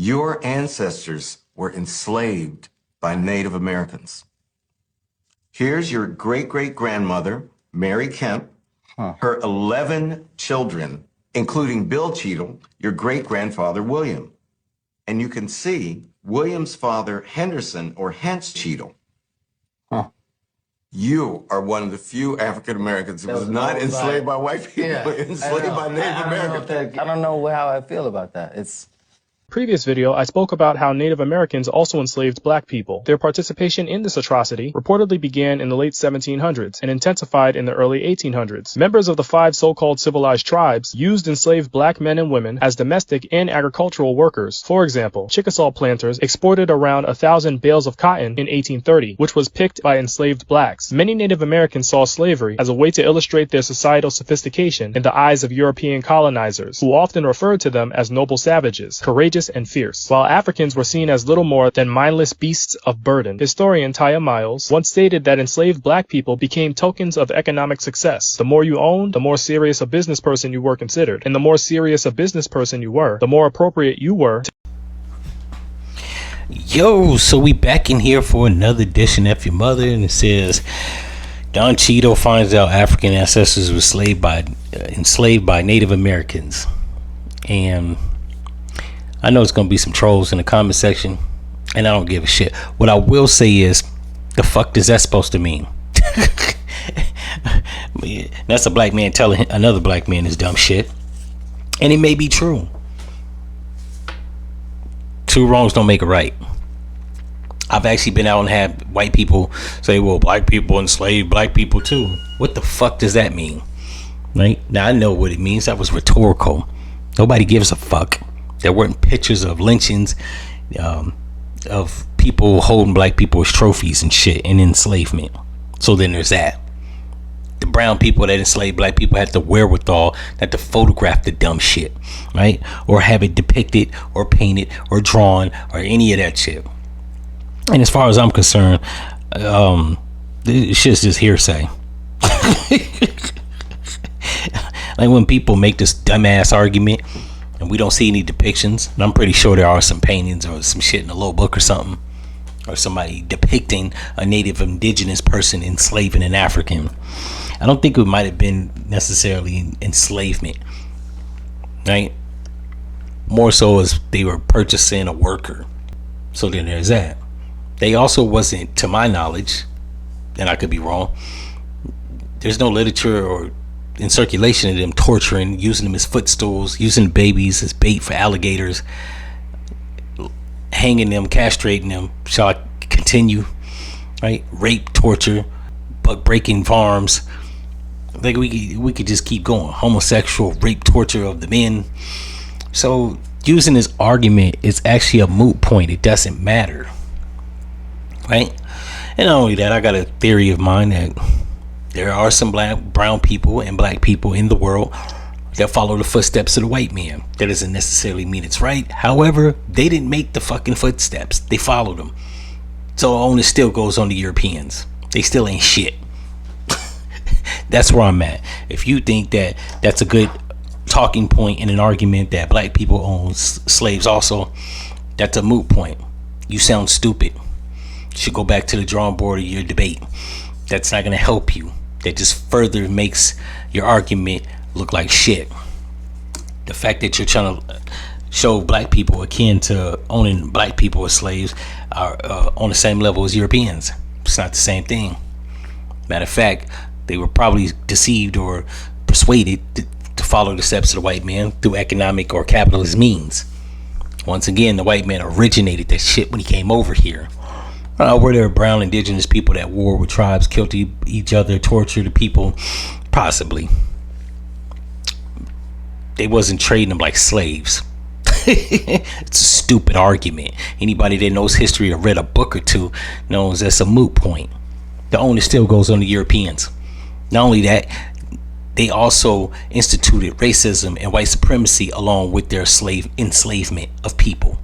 Your ancestors were enslaved by Native Americans. Here's your great-great-grandmother, Mary Kemp, her 11 children, including Bill Cheadle, your great-grandfather, William. And you can see William's father, Henderson, or Hence Cheadle. You are one of the few African Americans who was not enslaved by white people, but enslaved by Native Americans. I don't know how I feel about that. Previous video, I spoke about how Native Americans also enslaved black people. Their participation in this atrocity reportedly began in the late 1700s and intensified in the early 1800s. Members of the 5 so-called civilized tribes used enslaved black men and women as domestic and agricultural workers. For example, Chickasaw planters exported around 1,000 bales of cotton in 1830, which was picked by enslaved blacks. Many Native Americans saw slavery as a way to illustrate their societal sophistication in the eyes of European colonizers, who often referred to them as noble savages, courageous and fierce, while Africans were seen as little more than mindless beasts of burden. Historian Taya Miles once stated that enslaved black people became tokens of economic success. The more you owned, the more serious a business person you were considered, and the more serious a business person you were, the more appropriate you were Yo, so we back in here for another edition of F-ya-Motha, and it says Don Cheadle finds out African ancestors were enslaved by Native Americans. And I know it's going to be some trolls in the comment section, and I don't give a shit. What I will say is, the fuck does that supposed to mean? That's a black man telling another black man this dumb shit. And it may be true. 2 wrongs don't make a right. I've actually been out and had white people say, well, black people enslaved black people too. What the fuck does that mean? Right? Now I know what it means. That was rhetorical. Nobody gives a fuck. There weren't pictures of lynchings, of people holding black people as trophies and shit, and enslavement. So then there's that. The brown people that enslaved black people had the wherewithal not to photograph the dumb shit, right? Or have it depicted or painted or drawn or any of that shit. And as far as I'm concerned, this shit's just hearsay. Like when people make this dumbass argument and we don't see any depictions, and I'm pretty sure there are some paintings or some shit in a little book or something, or somebody depicting a native indigenous person enslaving an African. I don't think it might have been necessarily enslavement, right? More so as they were purchasing a worker. So then there's that. They also wasn't, to my knowledge, and I could be wrong, there's no literature or in circulation of them torturing, using them as footstools, using babies as bait for alligators, hanging them, castrating them. Shall I continue? Right? Rape, torture, buck breaking farms. I think we could just keep going. Homosexual rape, torture of the men. So using this argument is actually a moot point. It doesn't matter, right? And not only that, I got a theory of mine that there are some brown people and black people in the world that follow the footsteps of the white man. That doesn't necessarily mean it's right. However, they didn't make the fucking footsteps. They followed them. So the onus still goes on the Europeans. They still ain't shit. That's where I'm at. If you think that that's a good talking point in an argument that black people own slaves also, that's a moot point. You sound stupid. You should go back to the drawing board of your debate. That's not going to help you. That just further makes your argument look like shit. The fact that you're trying to show black people akin to owning black people as slaves are on the same level as Europeans. It's not the same thing. Matter of fact, they were probably deceived or persuaded to follow the steps of the white man through economic or capitalist means. Once again, the white man originated that shit when he came over here. Were there brown indigenous people that war with tribes, killed each other, tortured the people? Possibly. They wasn't trading them like slaves. It's a stupid argument. Anybody that knows history or read a book or two knows that's a moot point. The onus still goes on the Europeans. Not only that, they also instituted racism and white supremacy along with their enslavement of people.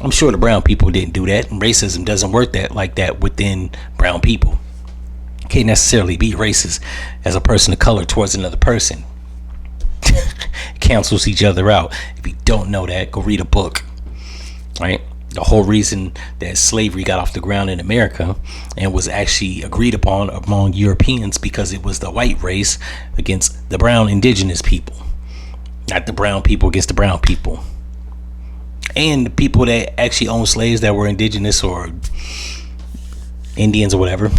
I'm sure the brown people didn't do that, and racism doesn't work like that within brown people. You can't necessarily be racist as a person of color towards another person. Cancels each other out. If you don't know that, go read a book. right? The whole reason that slavery got off the ground in America and was actually agreed upon among Europeans, because it was the white race against the brown indigenous people, not the brown people against the brown people. And the people that actually owned slaves that were indigenous or Indians or whatever,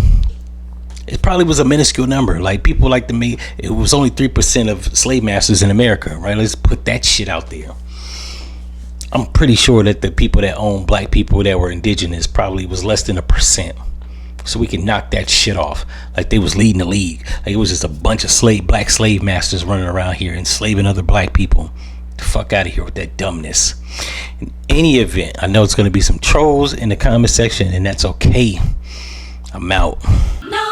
it probably was a minuscule number. Like, people like to make it was only 3% of slave masters in America, right? Let's put that shit out there. I'm pretty sure that the people that owned black people that were indigenous probably was less than 1%. So we can knock that shit off. Like, they was leading the league. Like, it was just a bunch of black slave masters running around here enslaving other black people. The fuck out of here with that dumbness. In any event, I know it's going to be some trolls in the comment section, and that's okay. I'm out. No.